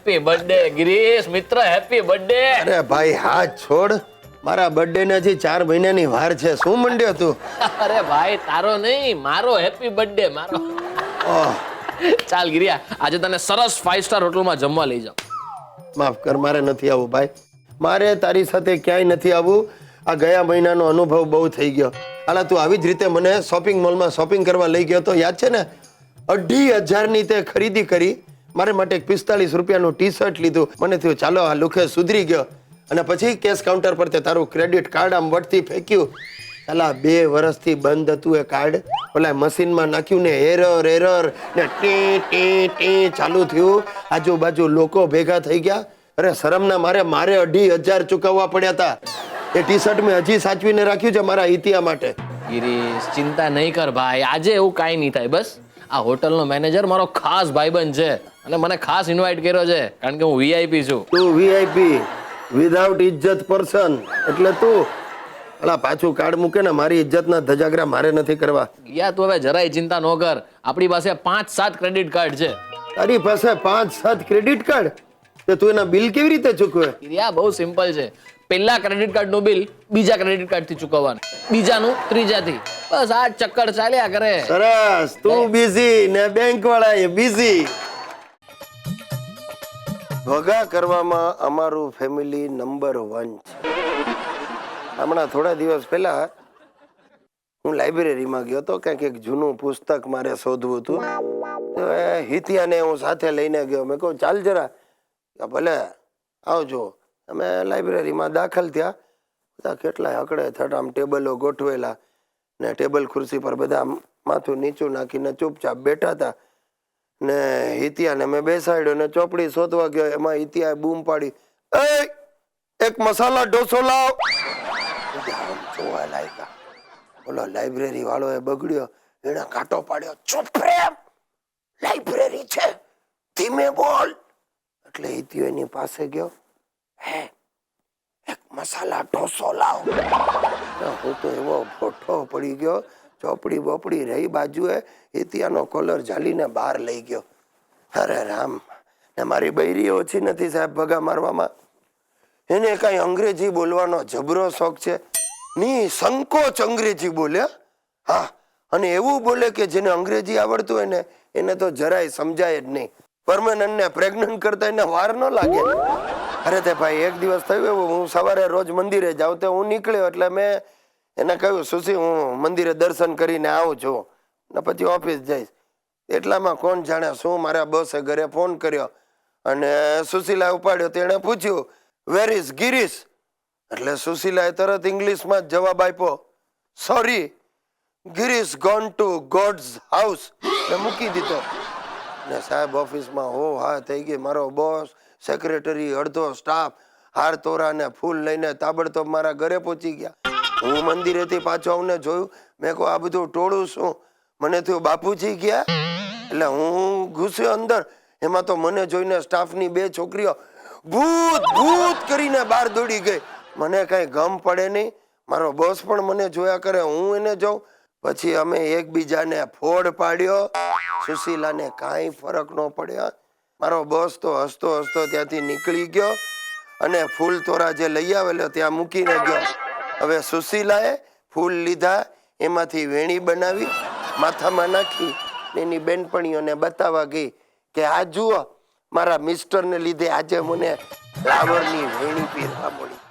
Happy birthday Girish મિત્ર, happy birthday. અરે ભાઈ હાથ છોડ, મારા બર્થડે ને હજી 4 મહિનાની વાર છે. શું મંડ્યો તું? અરે ભાઈ તારો નહીં, મારો હેપી બર્થડે મારો. ઓહ, ચાલ ગિરિયા, આજે તને સરસ 5 સ્ટાર હોટલમાં જમવા લઈ જાઉં. માફ કર, મારે નથી આવવું ભાઈ. મારે તારી સાથે ક્યાંય નથી આવવું. આ ગયા મહિનાનો અનુભવ બહુ થઈ ગયો. હાલા તું આવી જ રીતે મને શોપિંગ મોલમાં શોપિંગ કરવા લઈ ગયો તો યાદ છે ને? 2,500ની તે ખરીદી કરી. મારે માટે એક 45 રૂપિયાનું ટી શર્ટ લીધું. મને થયું ચાલો આ લુખે સુધરી ગયો. અને પછી કેશ કાઉન્ટર પર તે તારું ક્રેડિટ કાર્ડ આમ વટથી ફેંક્યું. ચાલા 2 વર્ષથી બંધ હતું એ કાર્ડ. ઓલા મશીનમાં નાખ્યું ને એરર ને ટી ટી ટી ચાલુ થયું. આજુબાજુ લોકો ભેગા થઈ ગયા. અરે શરમના મારે 2,500 ચૂકવવા પડ્યા હતા. એ ટી શર્ટ મેં હજી સાચવીને રાખ્યું છે મારા ઇતિયા માટે. ગિરીશ ચિંતા નહીં કર ભાઈ, આજે એવું કાંઈ નહીં થાય. બસ આ હોટલનો મેનેજર મારો ખાસ ભાઈબંધ છે અને મને ખાસ ઇન્વાઇટ કર્યો છે કારણ કે હું વીઆઈપી છું. તું વીઆઈપી વિધાઉટ ઇજ્જત પર્સન એટલે તું. અલા પાછું કાર્ડ મૂકે ને, મારી ઇજ્જતના ધજાગરા મારે નથી કરવા. યા તું હવે જરાય ચિંતા ન કર, આપણી પાસે 5-7 ક્રેડિટ કાર્ડ છે. તારી પાસે 5-7 ક્રેડિટ કાર્ડ? તો તું એના બિલ કેવી રીતે ચૂકવે? યા બહુ સિમ્પલ છે. પહેલા ક્રેડિટ કાર્ડનું બિલ બીજા ક્રેડિટ કાર્ડથી ચૂકવવાનું, બીજાનું ત્રીજાથી. બસ આ ચક્કર ચાલ્યા કરે. સરસ, તું બિઝી ને બેંક વાળા એ બિઝી. ભગા કરવામાં અમારું ફેમિલી નંબર 1 છે. હમણાં થોડા દિવસ પહેલા હું લાઇબ્રેરીમાં ગયો હતો. કંઈક એક જૂનું પુસ્તક મારે શોધવું હતું. તો હિતિયાને હું સાથે લઈને ગયો. મેં કહું ચાલ જરા. ભલે આવજો. અમે લાઇબ્રેરીમાં દાખલ થયા. બધા કેટલાય હકડે થટ આમ ટેબલો ગોઠવેલા ને ટેબલ ખુરશી પર બધા માથું નીચું નાખીને ચૂપચાપ બેઠા હતા. ને હિતિયાને મેં બેસાડ્યો ને ચોપડી શોધવા ગયો. એમાં હિતિયાએ બૂમ પાડી, એ એક મસાલા ઢોસો લાવ. જોવા લાગ્યા. ઓલો લાઇબ્રેરી વાળો એ બગડ્યો. એને કાંટો પાડ્યો, ચૂપ રે, લાઇબ્રેરી છે, ધીમે બોલ. એટલે હિતિયો એની પાસે ગયો, હે એક મસાલા ઢોસો લાવ. હું તો એવો ફોટો પડી ગયો. ચોપડી બોપડી રહી બાજુએ. હિતિયાનો કોલર ઝાલીને બહાર લઈ ગયો. અરે રામ, ને મારી બૈરી ઓછી નથી સાહેબ ભગા મારવામાં. એને કઈ અંગ્રેજી બોલવાનો જબરો શોખ છે. ની સંકોચ અંગ્રેજી બોલે. હા, અને એવું બોલે કે જેને અંગ્રેજી આવડતું હોય ને એને તો જરાય સમજાય જ નહીં. પરમાનન્ટ ને પ્રેગ્નન્ટ કરતા એને વાર ન લાગે. અરે તે ભાઈ એક દિવસ થયું એવું, હું સવારે રોજ મંદિરે જાઉં તો હું નીકળ્યો એટલે મેં એને કહ્યું સુશી હું મંદિરે દર્શન કરીને આવું છું ને પછી ઓફિસ જઈશ. એટલામાં કોણ જાણે શું મારા બોસે ઘરે ફોન કર્યો અને સુશીલા ઉપાડ્યો. તેણે પૂછ્યું વેર ઇઝ ગિરીશ? એટલે સુશીલાએ તરત ઇંગ્લિશમાં જ જવાબ આપ્યો, sorry, Girish gone to God's house. ને મૂકી દીધો. ને સાહેબ ઓફિસમાં હો હા થઈ ગઈ. મારો બોસ, સેક્રેટરી, અડધો સ્ટાફ હાર તોરા ને ફૂલ લઈને તાબડતોબ મારા ઘરે પહોંચી ગયા. હું મંદિરેથી પાછો આવીને જોયું. મેં કહું આ બધું ટોળું શું? મને થયું બાપુજી ગયા. એટલે હું ઘૂસ્યો અંદર. એમાં તો મને જોઈને સ્ટાફની 2 છોકરીઓ ભૂત ભૂત કરીને બહાર દોડી ગઈ. મને કઈ ગમ પડે નહીં. મારો બોસ પણ મને જોયા કરે, હું એને જોઉં. પછી અમે એકબીજાને ફોડ પાડ્યો. સુશીલાને કાંઈ ફરક ન પડ્યો. મારો બોસ તો હસતો હસતો ત્યાંથી નીકળી ગયો અને ફૂલ તોરા જે લઈ આવેલો ત્યાં મૂકીને ગયો. હવે સુશીલાએ ફૂલ લીધા, એમાંથી વેણી બનાવી માથામાં નાખી એની બેનપણીઓને બતાવવા ગઈ કે આ જુઓ મારા મિસ્ટરને લીધે આજે મને ફ્લાવરની વેણી પહેરવા મળી.